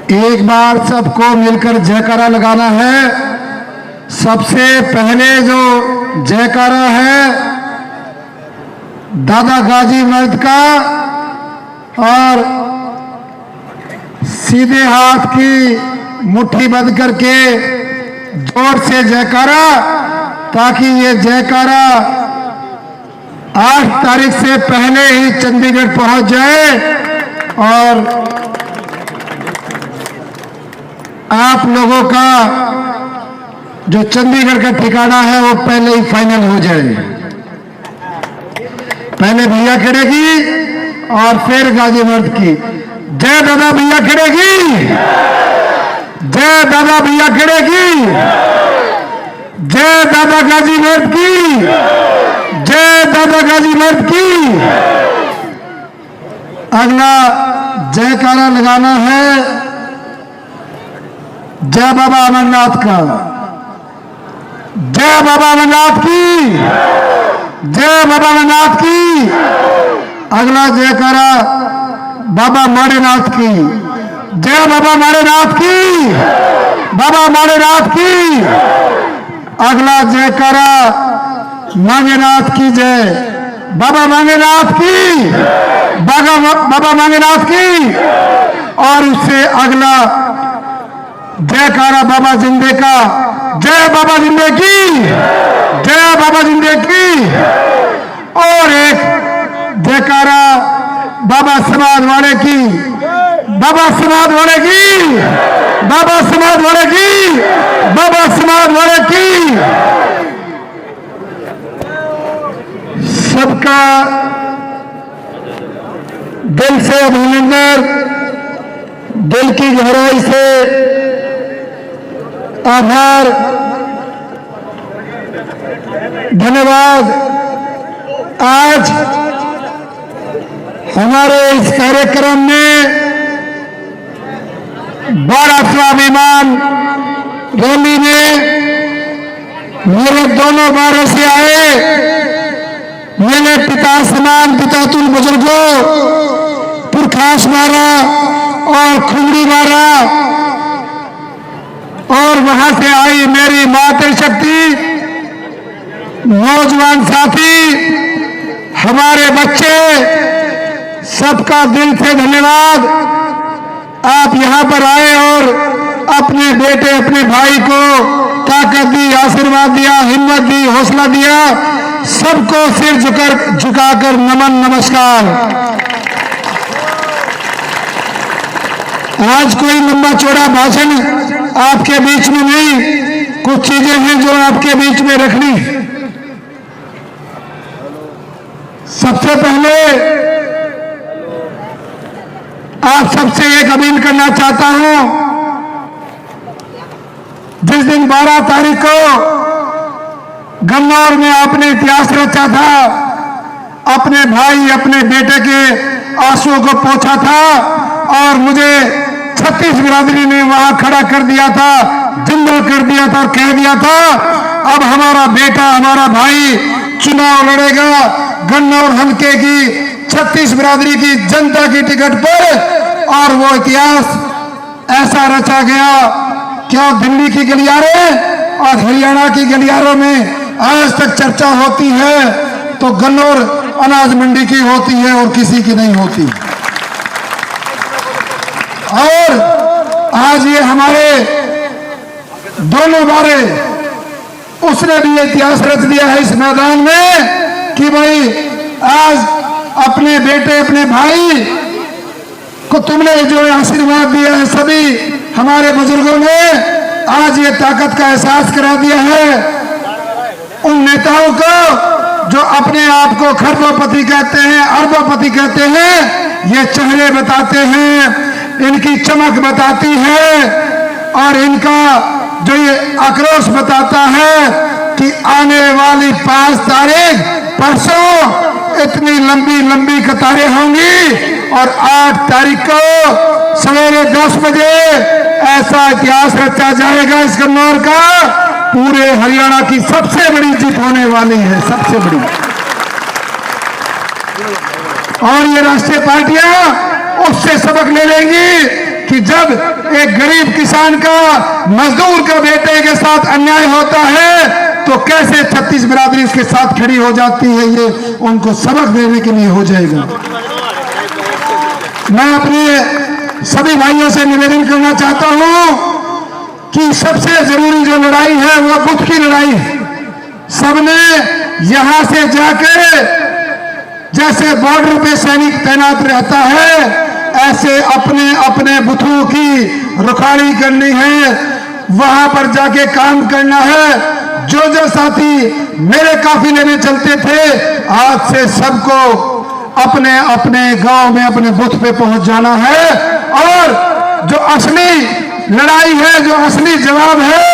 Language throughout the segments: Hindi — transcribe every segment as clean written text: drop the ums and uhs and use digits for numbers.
एक बार सबको मिलकर जयकारा लगाना है। सबसे पहले जो जयकारा है दादा गाजी मर्द का, और सीधे हाथ की मुट्ठी बंद करके जोर से जयकारा, ताकि ये जयकारा 8 तारीख से पहले ही चंडीगढ़ पहुंच जाए और आप लोगों का जो चंडीगढ़ का ठिकाना है वो पहले ही फाइनल हो जाए। पहले भैया खड़ेगी और फिर गाजी मर्द की। जय दादा भैया खड़ेगी, जय दादा भैया खड़ेगी, जय दादा गाजी मर्द की, जय दादा गाजी मर्द की। अगला जयकारा लगाना है जय बाबा अमरनाथ का। जय बाबा अमरनाथ की, जय बाबा अमरनाथ की। अगला जयकारा बाबा माड़ेनाथ की। जय बाबा माड़ेनाथ की, बाबा माड़ेनाथ की। अगला जयकारा मांगेनाथ की जय, बाबा मांगेनाथ की, बाबा मांगेनाथ की। और उससे अगला जयकारा बाबा जिंदे का। जय बाबा जिंदे की, जय बाबा जिंदे की। और एक जयकारा बाबा समाज वाले की, बाबा समाज वाले की, बाबा समाज वाले की, बाबा समाज वाले की। सबका दिल से अभिनंदन, दिल की गहराई से आभार, धन्यवाद। आज हमारे इस कार्यक्रम में 12 स्वाभिमान रैली में मेरे दोनों बारों से आए मेरे पिता समान पितातुल बुजुर्गों पुरखास मारा और खुंडी मारा, और वहां से आई मेरी मातृ शक्ति, नौजवान साथी, हमारे बच्चे, सबका दिल से धन्यवाद। आप यहां पर आए और अपने बेटे अपने भाई को ताकत दी, आशीर्वाद दिया, हिम्मत दी, हौसला दिया। सबको सिर झुकाकर नमन नमस्कार। आज कोई लंबा चौड़ा भाषण आपके बीच में नहीं, कुछ चीजें हैं जो आपके बीच में रखनी। सबसे पहले आप सबसे एक अपील करना चाहता हूं। जिस दिन 12 तारीख को गन्नौर में आपने इतिहास रचा था, अपने भाई अपने बेटे के आंसुओं को पोंछा था, और मुझे 36 बिरादरी ने वहां खड़ा कर दिया था, जिंदा कर दिया था और कह दिया था अब हमारा बेटा हमारा भाई चुनाव लड़ेगा गन्नौर हल्के की 36 बिरादरी की जनता की टिकट पर। और वो इतिहास ऐसा रचा गया, क्या दिल्ली की गलियारें और हरियाणा की गलियारों में आज तक चर्चा होती है तो गन्नौर अनाज मंडी की होती है और किसी की नहीं होती। और आज ये हमारे दोनों बारे उसने भी इतिहास रच दिया है इस मैदान में कि भाई आज अपने बेटे अपने भाई को तुमने जो आशीर्वाद दिया है, सभी हमारे बुजुर्गों ने आज ये ताकत का एहसास करा दिया है। उन नेताओं को जो अपने आप को खरबोपति कहते हैं, अरबोपति कहते हैं, ये चेहरे बताते हैं, इनकी चमक बताती है और इनका जो ये आक्रोश बताता है कि आने वाली 5 तारीख परसों इतनी लंबी लंबी कतारें होंगी और 8 तारीख को सवेरे 10 बजे ऐसा इतिहास रचा जाएगा इस गन्नौर का, पूरे हरियाणा की सबसे बड़ी जीत होने वाली है, सबसे बड़ी। और ये राष्ट्रीय पार्टियां उससे सबक ले लेंगी कि जब एक गरीब किसान का मजदूर का बेटे के साथ अन्याय होता है तो कैसे 36 बिरादरी इसके साथ खड़ी हो जाती है, ये उनको सबक देने के लिए हो जाएगा। मैं अपने सभी भाइयों से निवेदन करना चाहता हूं कि सबसे जरूरी जो लड़ाई है वो बुत की लड़ाई है। सबने यहां से जाकर जैसे बॉर्डर पे सैनिक तैनात रहता है ऐसे अपने अपने बुथों की रुखाड़ी करनी है, वहां पर जाके काम करना है। जो जो साथी मेरे काफिले में चलते थे आज से सबको अपने अपने गांव में अपने बूथ पे पहुंच जाना है और जो असली लड़ाई है, जो असली जवाब है,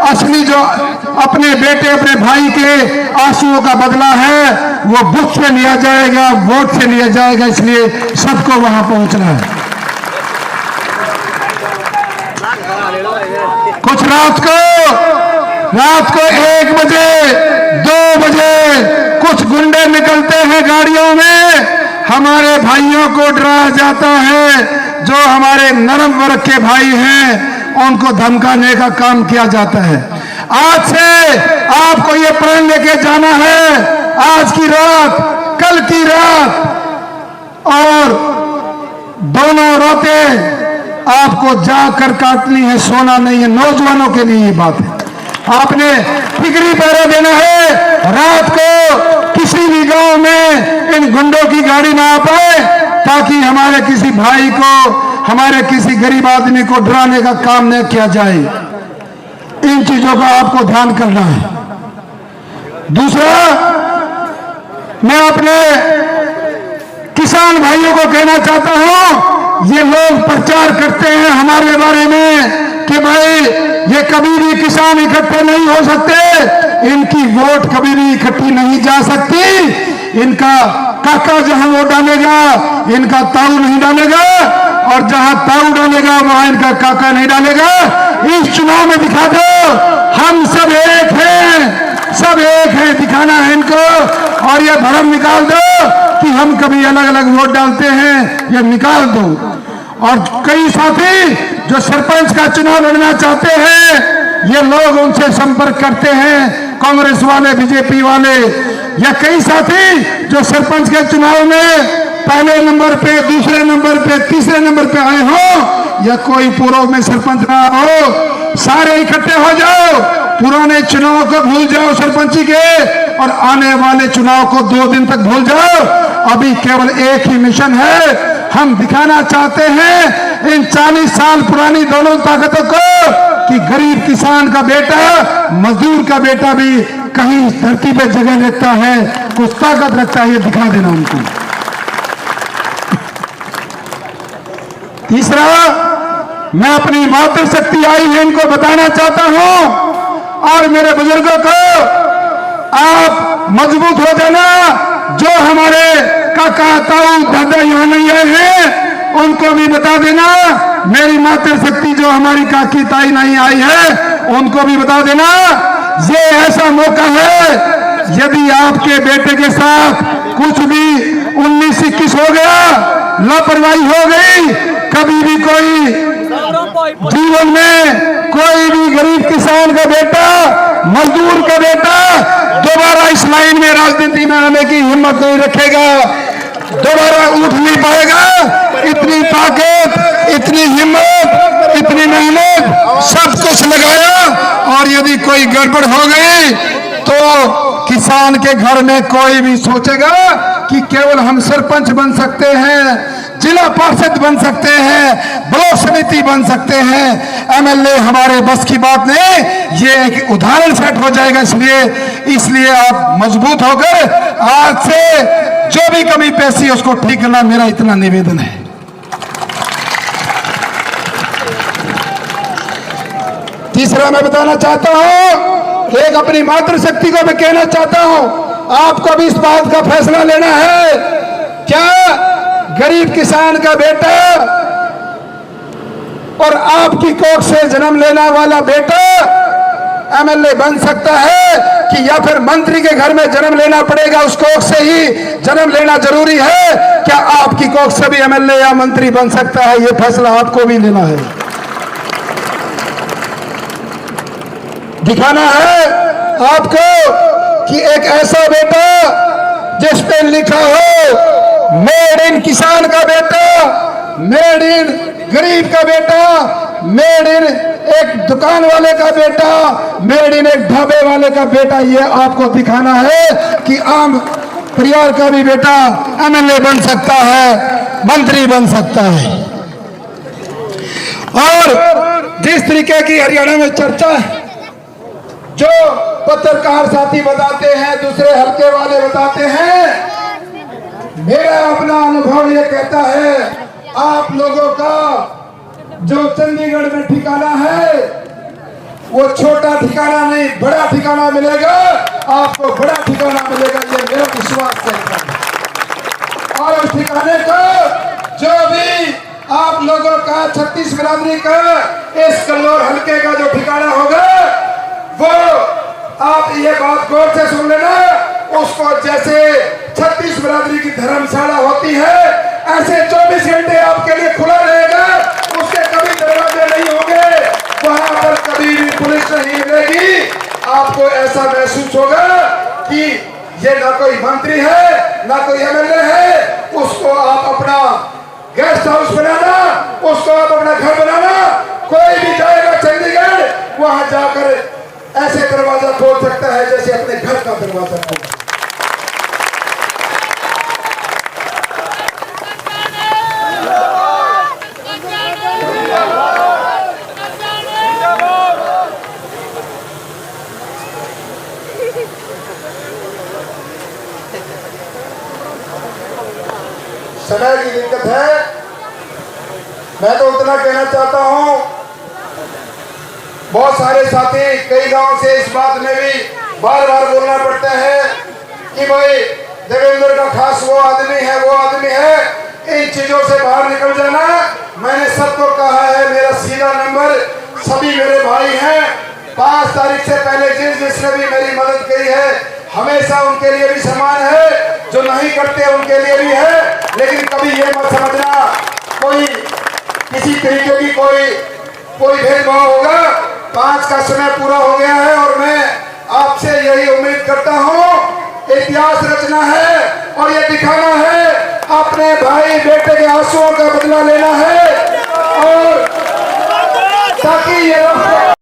असली जो अपने बेटे अपने भाई के आंसुओं का बदला है वो बूथ से लिया जाएगा, वोट से लिया जाएगा। इसलिए सबको वहां पहुंचना है। कुछ रात को 1 बजे 2 बजे कुछ गुंडे निकलते हैं गाड़ियों में, हमारे भाइयों को डराया जाता है। जो हमारे नरम वर्ग के भाई हैं उनको धमकाने का काम किया जाता है। आज से आपको ये प्रण लेके जाना है, आज की रात, कल की रात और दोनों रातें आपको जाकर काटनी है, सोना नहीं है। नौजवानों के लिए ये बात है, आपने फिक्री पहरा देना है। रात को किसी भी गांव में इन गुंडों की गाड़ी ना आ पाए ताकि हमारे किसी भाई को, हमारे किसी गरीब आदमी को डराने का काम न किया जाए। इन चीजों का आपको ध्यान करना है। दूसरा, मैं अपने किसान भाइयों को कहना चाहता हूं, ये लोग प्रचार करते हैं हमारे बारे में कि भाई ये कभी भी किसान इकट्ठे नहीं हो सकते, इनकी वोट कभी भी इकट्ठी नहीं जा सकती। इनका काका जहां वोट डालेगा इनका ताऊ नहीं डालेगा और जहां ताऊ डालेगा वहां इनका काका नहीं डालेगा। इस चुनाव में दिखा दो हम सब एक हैं, सब एक हैं, दिखाना है इनको। और ये भ्रम निकाल दो कि हम कभी अलग अलग वोट डालते हैं, ये निकाल दो। और कई साथी जो सरपंच का चुनाव लड़ना चाहते हैं, ये लोग उनसे संपर्क करते हैं, कांग्रेस वाले, बीजेपी वाले, या कई साथी जो सरपंच के चुनाव में पहले नंबर पे, दूसरे नंबर पे, तीसरे नंबर पे आए हो, या कोई पूर्व में सरपंच रहा हो, सारे इकट्ठे हो जाओ, पुराने चुनाव को भूल जाओ सरपंची के, और आने वाले चुनाव को 2 दिन तक भूल जाओ। अभी केवल एक ही मिशन है, हम दिखाना चाहते हैं इन 40 साल पुरानी दोनों ताकतों को कि गरीब किसान का बेटा, मजदूर का बेटा भी कहीं धरती पे जगह लेता है, कुछ ताकत रखता है, ये दिखा देना उनको। तीसरा, मैं अपनी मातृशक्ति आई है इनको बताना चाहता हूं, और मेरे बुजुर्गों को आप मजबूत हो जाना। जो हमारे काका ताऊ दादा यहाँ नहीं आए हैं उनको भी बता देना, मेरी मातृशक्ति जो हमारी काकी ताई नहीं आई है उनको भी बता देना। ये ऐसा मौका है, यदि आपके बेटे के साथ कुछ भी 19-21 हो गया, लापरवाही हो गई, कभी भी कोई जीवन में कोई भी गरीब किसान का बेटा, मजदूर का बेटा दोबारा इस लाइन में राजनीति में आने की हिम्मत नहीं रखेगा, दोबारा उठ नहीं पाएगा। इतनी ताकत, इतनी हिम्मत, इतनी मेहनत सब कुछ लगाया, और यदि कोई गड़बड़ हो गई तो किसान के घर में कोई भी सोचेगा कि केवल हम सरपंच बन सकते हैं, जिला पार्षद बन सकते हैं, ब्लॉक समिति बन सकते हैं, एमएलए हमारे बस की बात नहीं। ये एक उदाहरण सेट हो जाएगा। इसलिए आप मजबूत होकर आज से जो भी कमी पेशी है उसको ठीक करना, मेरा इतना निवेदन है। तीसरा मैं बताना चाहता हूं, एक अपनी मातृशक्ति को मैं कहना चाहता हूं, आपको भी इस बात का फैसला लेना है, क्या गरीब किसान का बेटा और आपकी कोख से जन्म लेने वाला बेटा एमएलए बन सकता है, कि या फिर मंत्री के घर में जन्म लेना पड़ेगा, उस कोख से ही जन्म लेना जरूरी है? क्या आपकी कोख से भी एमएलए या मंत्री बन सकता है, ये फैसला आपको भी लेना है। दिखाना है आपको कि एक ऐसा बेटा जिस पे लिखा हो मेड इन किसान का बेटा, मेड इन गरीब का बेटा, मेड इन एक दुकान वाले का बेटा, मेड इन एक ढाबे वाले का बेटा, ये आपको दिखाना है कि आम परिवार का भी बेटा एमएलए बन सकता है, मंत्री बन सकता है। और जिस तरीके की हरियाणा में चर्चा है, जो पत्रकार साथी बताते हैं, दूसरे हल्के वाले बताते हैं, मेरा अपना अनुभव ये कहता है आप लोगों का जो चंडीगढ़ में ठिकाना है वो छोटा ठिकाना नहीं, बड़ा ठिकाना मिलेगा, आपको बड़ा ठिकाना मिलेगा, ये मेरा विश्वास कहता है। और उस ठिकाने को जो भी आप लोगों का 36 बिरादरी का इस कल्लोर हल्के का जो ठिकाना होगा, वो आप ये बात गौर से सुन लेना, उसको जैसे 36 बिरादरी की धर्मशाला होती है, ऐसे 24 घंटे आपके लिए खुला रहेगा, उसके कभी दरवाजे नहीं होंगे, वहां पर कभी भी पुलिस नहीं मिलेगी। आपको ऐसा महसूस होगा कि ये ना कोई मंत्री है ना कोई एमएलए है, उसको आप अपना गेस्ट हाउस बनाना, उसको आप अपना घर बनाना, कोई भी जाएगा चंडीगढ़ वहां जाकर ऐसे दरवाजा खोल सकता है जैसे अपने घर का दरवाजा खोल। समय की दिक्कत है, मैं तो उतना कहना चाहता हूं। बहुत सारे साथी कई गांव से इस बात में भी बार बार बोलना पड़ता है कि भाई देवेंद्र का खास वो आदमी है, वो आदमी है, इन चीजों से बाहर निकल जाना। मैंने सबको कहा है, मेरा सीधा नंबर, सभी मेरे भाई हैं, 5 तारीख से पहले जिसने भी मेरी मदद की है हमेशा उनके लिए भी सम्मान है, जो नहीं करते उनके लिए भी है। लेकिन कभी ये मत समझना कोई किसी तरीके की कोई भेदभाव होगा। 5 का समय पूरा हो गया है और मैं आपसे यही उम्मीद करता हूं, इतिहास रचना है और ये दिखाना है, अपने भाई बेटे के आंसुओं का बदला लेना है, और ताकि ये